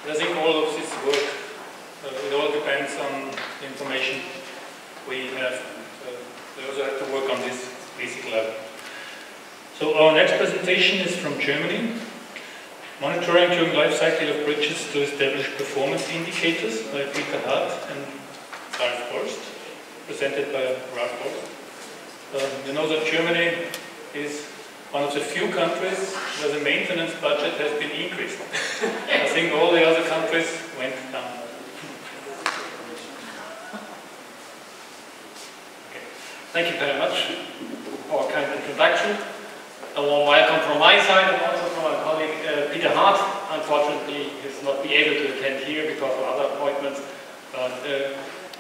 I think all of this work, it all depends on the information we have. We also have to work on this basic level. So our next presentation is from Germany. Monitoring during life cycle of bridges to establish performance indicators by Peter Hart and Ralf Holst, presented by Ralf Holst. You know that Germany is one of the few countries where the maintenance budget has been increased. I think all the other countries went down. Okay. Thank you very much for a kind introduction. A warm welcome from my side and also from my colleague Peter Hart. Unfortunately, he's not be able to attend here because of other appointments. But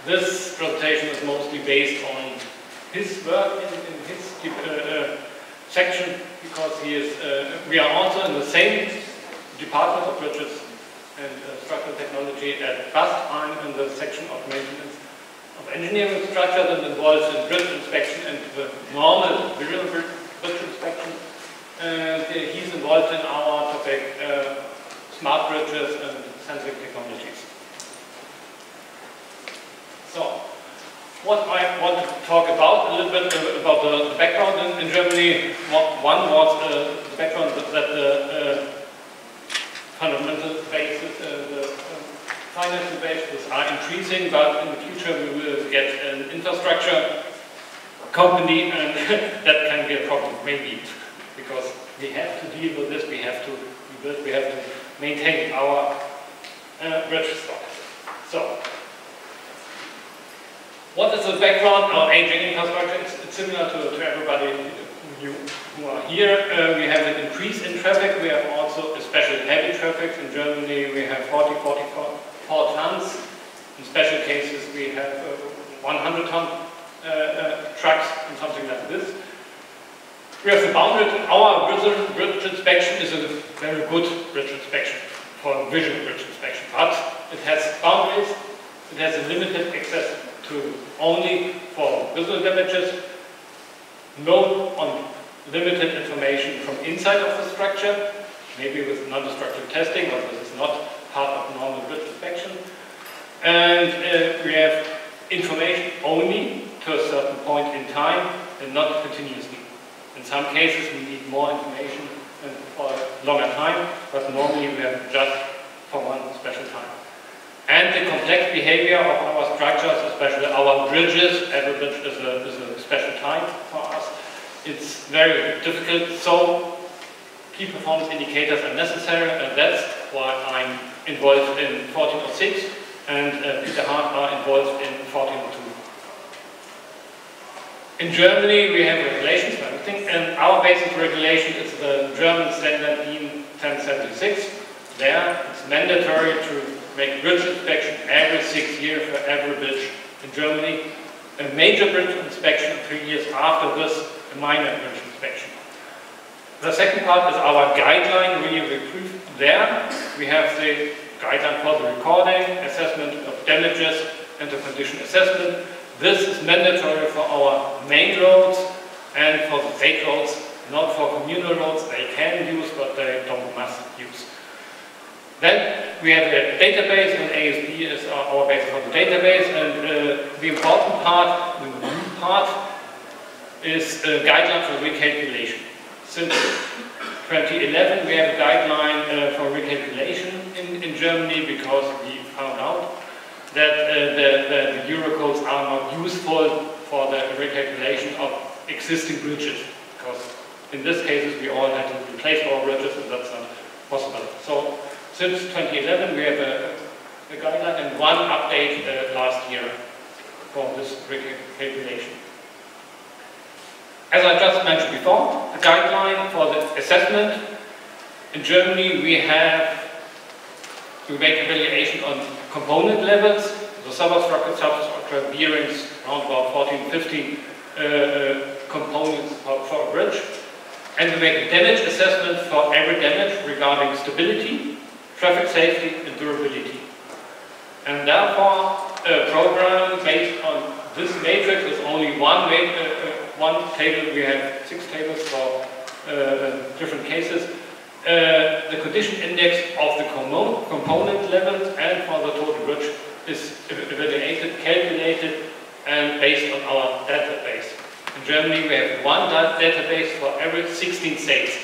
this presentation is mostly based on his work in his section, because he is. We are also in the same department of bridges and structural technology at BAST. I'm in the section of maintenance of engineering structures and involved in bridge inspection and the normal visual bridge inspection. He's involved in our topic, smart bridges and sensing technologies. So, what I want to talk about a little bit about the background in Germany. One was the background that the fundamental basis, the financial bases are increasing, but in the future we will get an infrastructure company, and that can be a problem, maybe, because we have to deal with this. We have to maintain our bridge stock. So, what is the background of aging infrastructure? It's similar to everybody who are here. We have an increase in traffic. We have also especially heavy traffic. In Germany we have 44 tons. In special cases we have 100-ton trucks and something like this. We have the boundary. Our bridge inspection is a very good bridge inspection for visual bridge inspection, but it has boundaries. It has a limited access to only for visual damages, no on limited information from inside of the structure, maybe with non-destructive testing, but this is not part of normal bridge inspection. And we have information only to a certain point in time and not continuously. In some cases we need more information for a longer time, but normally we have just for one special time. And the complex behavior of our structures, especially our bridges, every bridge is a special type for us. It's very difficult, so key performance indicators are necessary, and that's why I'm involved in 1406 and Peter Hart are involved in 1402. In Germany we have regulations for everything, and our basic regulation is the German standard DIN 1076. There it's mandatory to make bridge inspection every 6 years for every bridge in Germany. A major bridge inspection 3 years after this, a minor bridge inspection. The second part is our guideline. We prove there. We have the guideline for the recording, assessment of damages, and the condition assessment. This is mandatory for our main roads and for the state roads, not for communal roads. They can use, but they don't must use. Then we have a database, and ASB is our basis for the database, and the important part, the new part, is a guideline for recalculation. Since 2011 we have a guideline for recalculation in Germany, because we found out that the Eurocodes are not useful for the recalculation of existing bridges, because in this case we all had to replace our bridges, and that's not possible. So since 2011 we have a guideline and one update last year for this recalculation. As I just mentioned before, the guideline for the assessment in Germany, we make evaluation on component levels, the substructure, bearings, around about 14, 15 components for a bridge, and we make a damage assessment for every damage regarding stability, traffic safety and durability. And therefore a program based on this matrix is only one table. We have 6 tables for different cases, the condition index of the component level and for the total bridge is evaluated, calculated, and based on our database. In Germany, we have one database for every 16 states.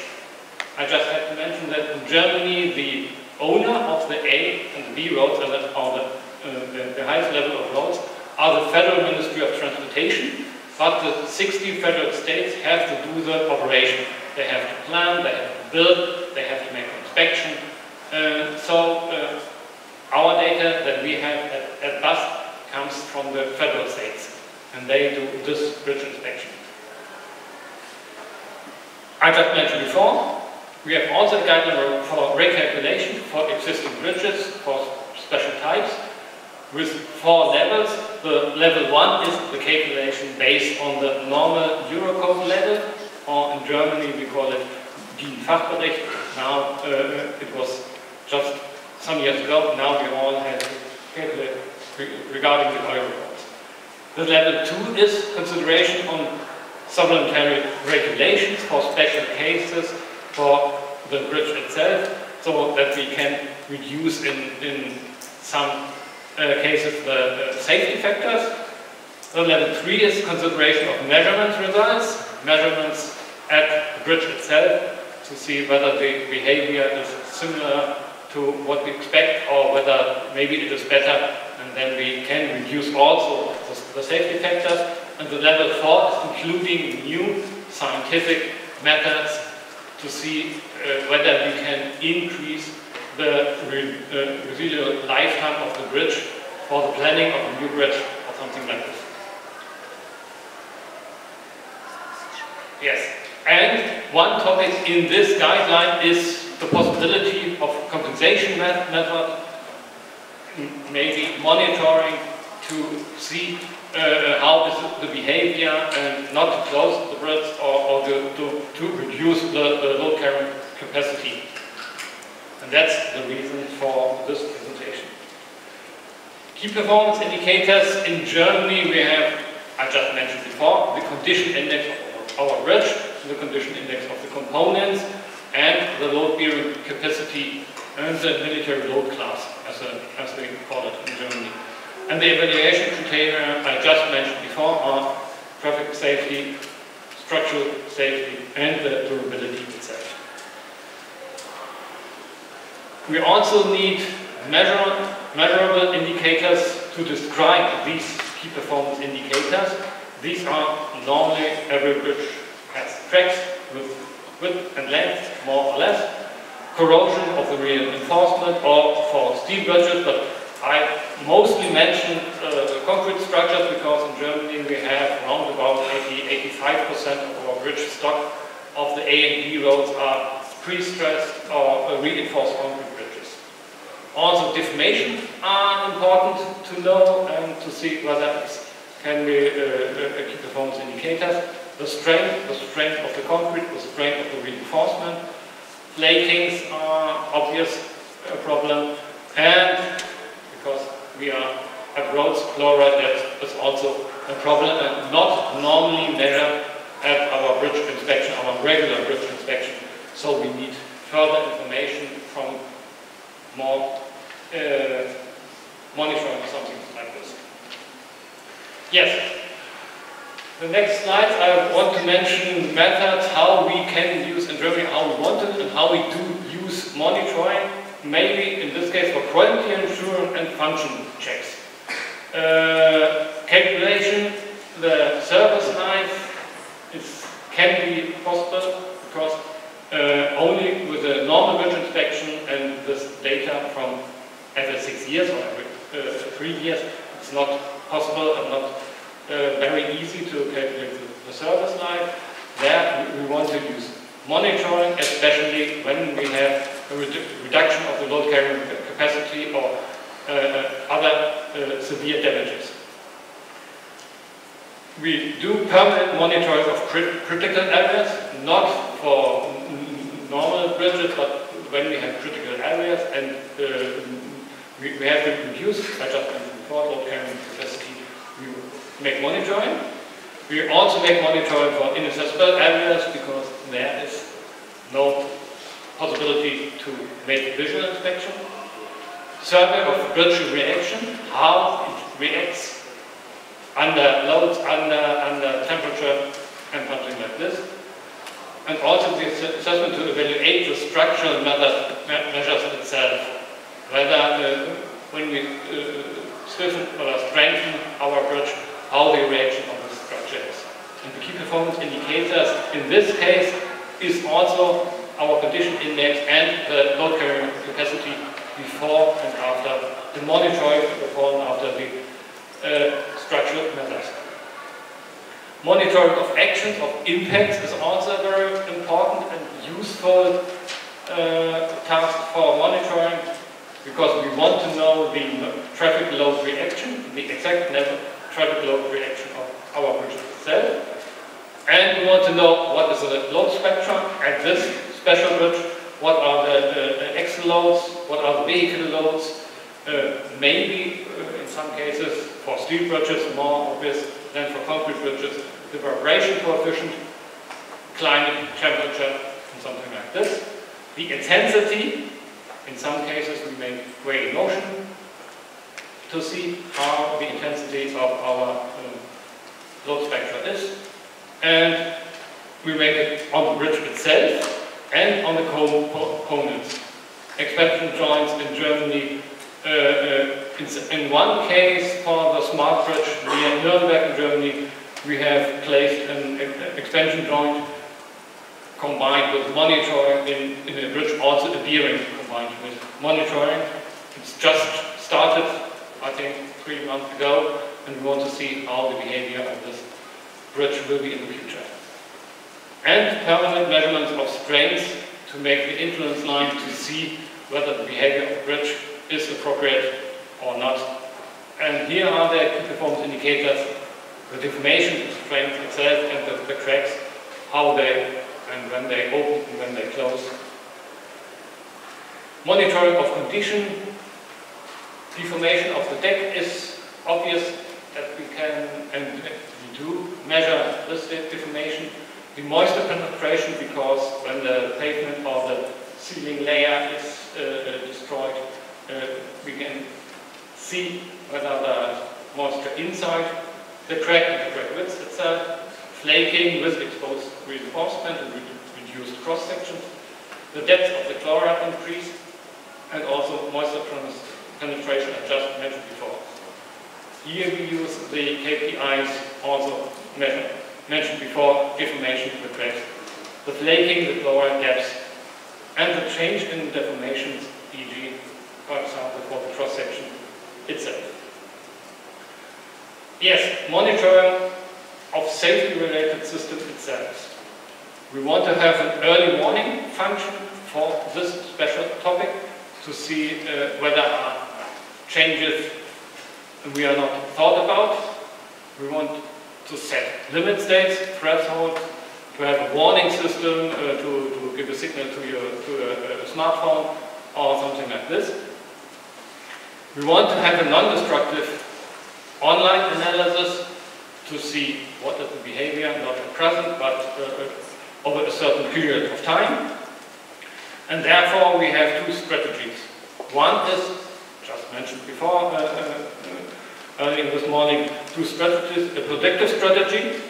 I just have to mention that in Germany, the owner of the A and the B roads, and that are the highest level of roads, are the Federal Ministry of Transportation, but the 60 federal states have to do the operation. They have to plan, they have to build, they have to make inspection. Our data that we have at BUS comes from the federal states, and they do this bridge inspection. I just mentioned before, we have also a guideline for recalculation for existing bridges, for special types, with 4 levels. The level 1 is the calculation based on the normal Eurocode level, or in Germany we call it DIN-Fachbericht. Now it was just some years ago, now we all have to calculate regarding the Eurocodes. The level 2 is consideration on supplementary regulations for special cases for the bridge itself, so that we can reduce in some cases the safety factors. The level 3 is consideration of measurement results, measurements at the bridge itself to see whether the behavior is similar to what we expect or whether maybe it is better, and then we can reduce also the safety factors. And the level 4 is including new scientific methods to see whether we can increase the residual lifetime of the bridge for the planning of a new bridge or something like this. Yes, and one topic in this guideline is the possibility of compensation method, maybe monitoring to see how is the behavior and not to close the bridge or to reduce the load carrying capacity. And that's the reason for this presentation. Key performance indicators in Germany we have, I just mentioned before, the condition index of our bridge, the condition index of the components, and the load bearing capacity and the military load class, as they call it in Germany. And the evaluation criteria I just mentioned before are traffic safety, structural safety, and the durability itself. We also need measurable indicators to describe these key performance indicators. These are normally every bridge has tracks with width and length, more or less, corrosion of the reinforcement, or for steel bridges, but I mostly mentioned concrete structures because in Germany we have around about 85% of our bridge stock of the A and B roads are pre-stressed or reinforced concrete bridges. Also deformation are important to know and to see whether it can be a key performance indicator. The strength of the concrete, the strength of the reinforcement. Flakings are obvious a problem, and because we are at roads, chloride that is also a problem and not normally measured at our bridge inspection, our regular bridge inspection. So we need further information from more monitoring or something like this. Yes. The next slide, I want to mention methods how we can use in Germany, how we want it, and how we do use monitoring, maybe in this case for quality assurance and function checks. Calculation, the service life can be possible because only with a normal bridge inspection and this data from every 6 years or every 3 years, it's not possible and not very easy to calculate the service life. There we want to use monitoring, especially when we have a reduction of the load carrying capacity or other severe damages. We do permanent monitoring of critical areas, not for normal bridges, but when we have critical areas and we have to reduce, I just mentioned before, load carrying capacity. We make monitoring. We also make monitoring for inaccessible areas because there is no possibility made visual inspection, survey of the bridge reaction, how it reacts under loads, under temperature, and something like this. And also the assessment to evaluate the structural measures itself, whether when we stiffen or strengthen our bridge, how the reaction of the structure is. And the key performance indicators in this case is also our condition index and the load carrying capacity before and after the monitoring, before and after the structural measures. Monitoring of actions, of impacts is also a very important and useful task for monitoring, because we want to know the traffic load reaction, the exact traffic load reaction of our bridge itself. And we want to know what is the load spectrum at this special bridge, what are the axle loads, what are the vehicle loads, maybe in some cases for steel bridges more obvious than for concrete bridges, the vibration coefficient, climate, temperature, and something like this. The intensity, in some cases we make weight motion to see how the intensity of our load spectra is. And we make it on the bridge itself and on the components. Expansion joints in Germany, in one case for the smart bridge near Nuremberg in Germany, we have placed an expansion joint combined with monitoring in a bridge, also a bearing combined with monitoring. It's just started, I think, 3 months ago, and we want to see how the behavior of this bridge will be in the future. And permanent measurements of strains to make the influence line to see whether the behavior of the bridge is appropriate or not. And here are the key performance indicators, the deformation, the strength itself, and the cracks, how they and when they open and when they close. Monitoring of condition, deformation of the deck is obvious that we can and we do measure this deformation. The moisture penetration, because when the pavement or the ceiling layer is destroyed, we can see whether there is moisture inside the crack and the crack width itself, flaking with exposed reinforcement and reduced cross sections, the depth of the chloride increase, and also moisture penetration I just mentioned before. Here we use the KPIs also mentioned before, deformation of the cracks, the flaking, the chloride depths, and the change in deformations, e.g., for example, for the cross section itself. Yes, monitoring of safety-related system itself. We want to have an early warning function for this special topic to see whether changes we are not thought about. We want to set limit states, thresholds, to have a warning system to give a signal to a smartphone or something like this. We want to have a non-destructive online analysis to see what is the behavior, not at present, but over a certain period of time. And therefore we have two strategies. One is, just mentioned before, earlier this morning, two strategies, a predictive strategy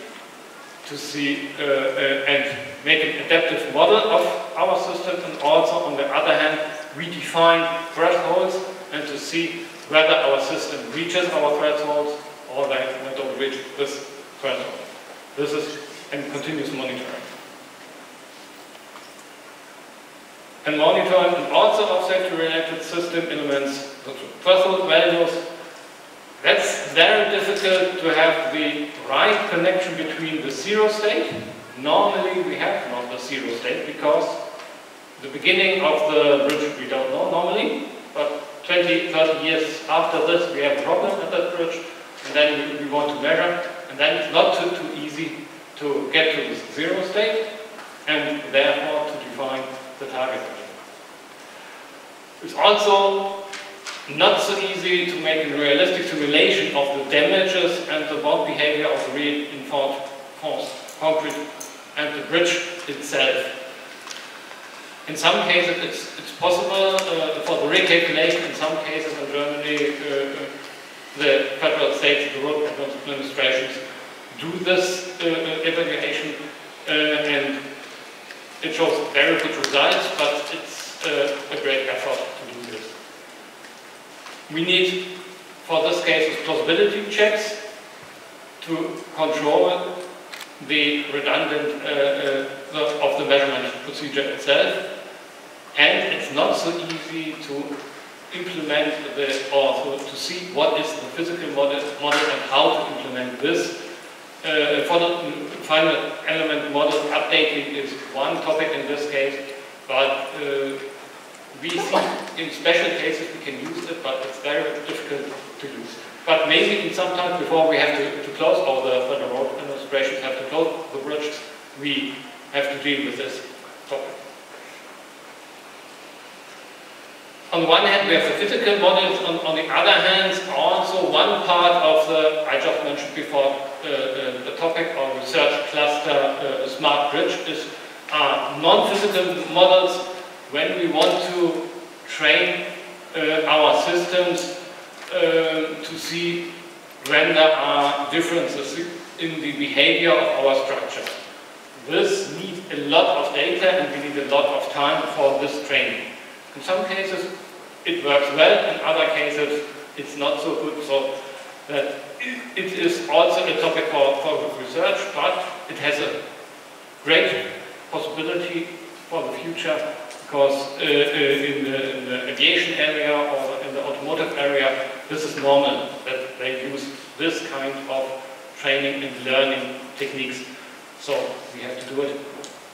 to see and make an adaptive model of our system, and also on the other hand we define thresholds and to see whether our system reaches our thresholds or they don't reach this threshold. This is a continuous monitoring. And monitoring and also of safety-related system elements, the threshold values. That's very difficult to have the right connection between the zero state. Normally we have not the zero state because the beginning of the bridge we don't know normally, but 20, 30 years after this we have a problem at that bridge, and then we want to measure, and then it's not too easy to get to this zero state, and therefore to define the target value. It's also not so easy to make a realistic simulation of the damages and the bond behavior of the reinforced concrete and the bridge itself. In some cases, it's possible for the recalculation. In some cases in Germany, the federal states, the road administrations do this evaluation, and it shows very good results, but it's a great effort to do this. We need, for this case, plausibility checks to control the redundant of the measurement procedure itself, and it's not so easy to implement or to see what is the physical model and how to implement this. For the final element model, updating is one topic in this case, but we see in special cases we can use it, but it's very difficult to use. But maybe in some time before we have to close, or the Federal Road Administration have to close the bridges, we have to deal with this topic. On the one hand, we have the physical models. On the other hand, also one part of the, I just mentioned before, the topic of research cluster smart bridge is non-physical models when we want to train our systems to see when there are differences in the behavior of our structure. This needs a lot of data and we need a lot of time for this training. In some cases it works well, in other cases it's not so good, so that it is also a topic for research, but it has a great possibility for the future, because in the aviation area or in the automotive area, this is normal that they use this kind of training and learning techniques. So we have to do it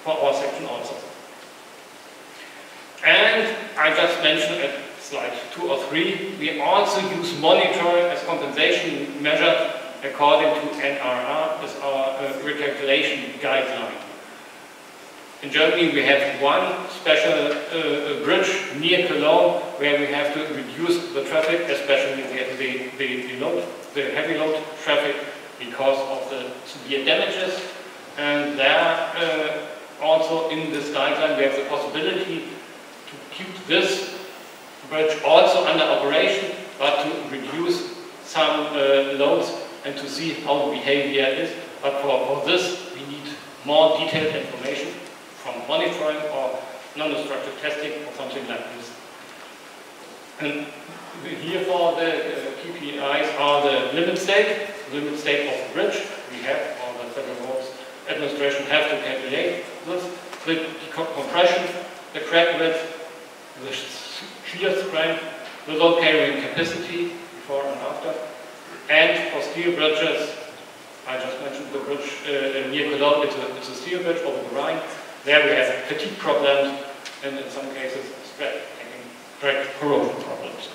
for our section also. And I just mentioned at slide 2 or 3, we also use monitoring as compensation measure according to NRR as our recalculation guideline. In Germany we have one special bridge near Cologne where we have to reduce the traffic, especially the heavy load traffic, because of the severe damages. And there also in this guideline we have the possibility to keep this bridge also under operation, but to reduce some loads and to see how the behavior is. But for this we need more detailed information from monitoring or non-destructive testing or something like this. And here for the KPIs are the limit state of the bridge we have, or the Federal Roads Administration have to calculate this, the compression, the crack width, the shear strength, the load carrying capacity before and after. And for steel bridges, I just mentioned the bridge near Cologne, it's a steel bridge over the Rhine. There we have fatigue problems and in some cases drag corrosion problems.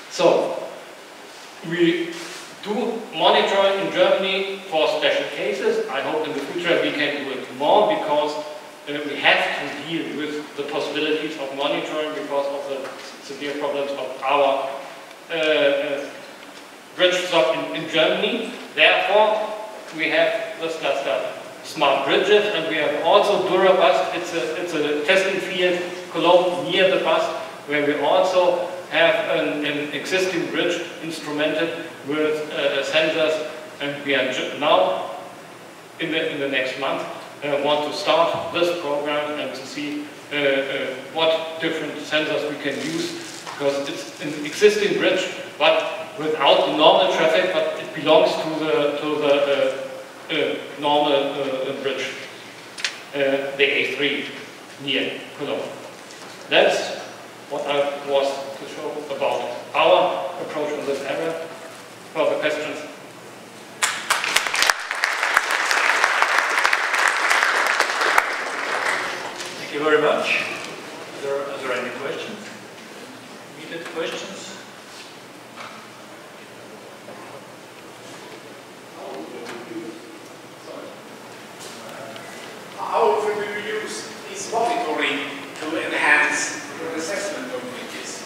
So we do monitoring in Germany for special cases. I hope in the future we can do it more, because we have to deal with the possibilities of monitoring because of the severe problems of our bridge stock in Germany. Therefore, we have this cluster smart bridges, and we have also Durabus. It's a testing field, Cologne, near the bus, where we also have an existing bridge instrumented with sensors, and we are now in the next month want to start this program and to see what different sensors we can use, because it's an existing bridge, but without the normal traffic, but it belongs to the normal bridge, the A3 near Cologne. That's what I was to show about our approach in this area. Further questions? Thank you very much. Are there any questions? Immediate questions? How often do you use this monitoring to enhance your assessment of bridges?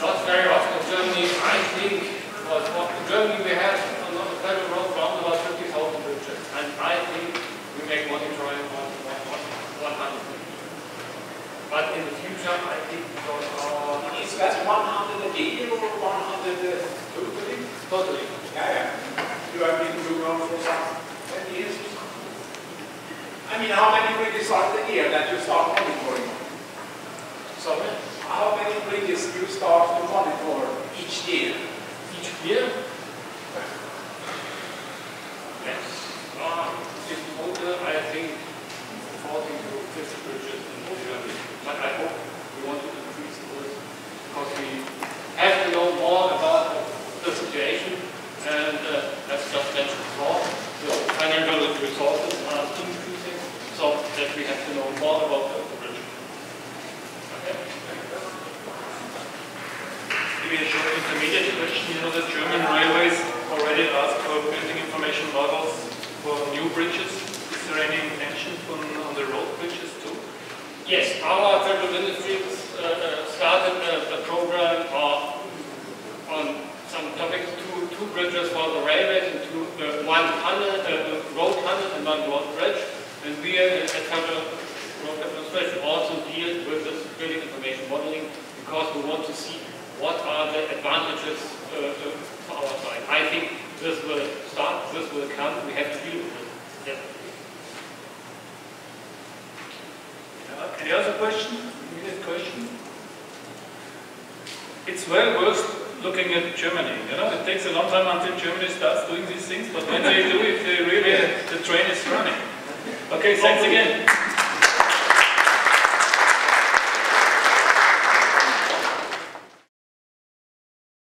Not very often in Germany. I think in Germany we have on the federal road around about 50,000 bridges, and I think we make monitoring on 100. I think those are... Is that 100 a year or 100 totally? Totally. Yeah. You have been doing on for some 10 years. I mean, how many bridges are the year that you start monitoring? Sorry? How many bridges do you start to monitor each year? Each year? Yes. In total, I think 40 to 50 bridges in Germany. But I hope we want to increase those because we have to know more about the situation. And as just mentioned before, the financial resources are increasing, so that we have to know more about the bridge. Okay. Maybe a short intermediate question. You know that German railways already ask for building information models for new bridges. Is there any intention on the road bridges too? Yes, our federal ministry started a program on some topics, two bridges for the railways and one road tunnel and one road bridge. And we at Federal Road Administration also deal with this building information modeling because we want to see what are the advantages for our side. I think this will start, this will come, we have to deal with it. Yeah. Any other question? Immediate question? It's well worth looking at Germany. You know, it takes a long time until Germany starts doing these things, but when they do it, the train is running. Okay, thanks again.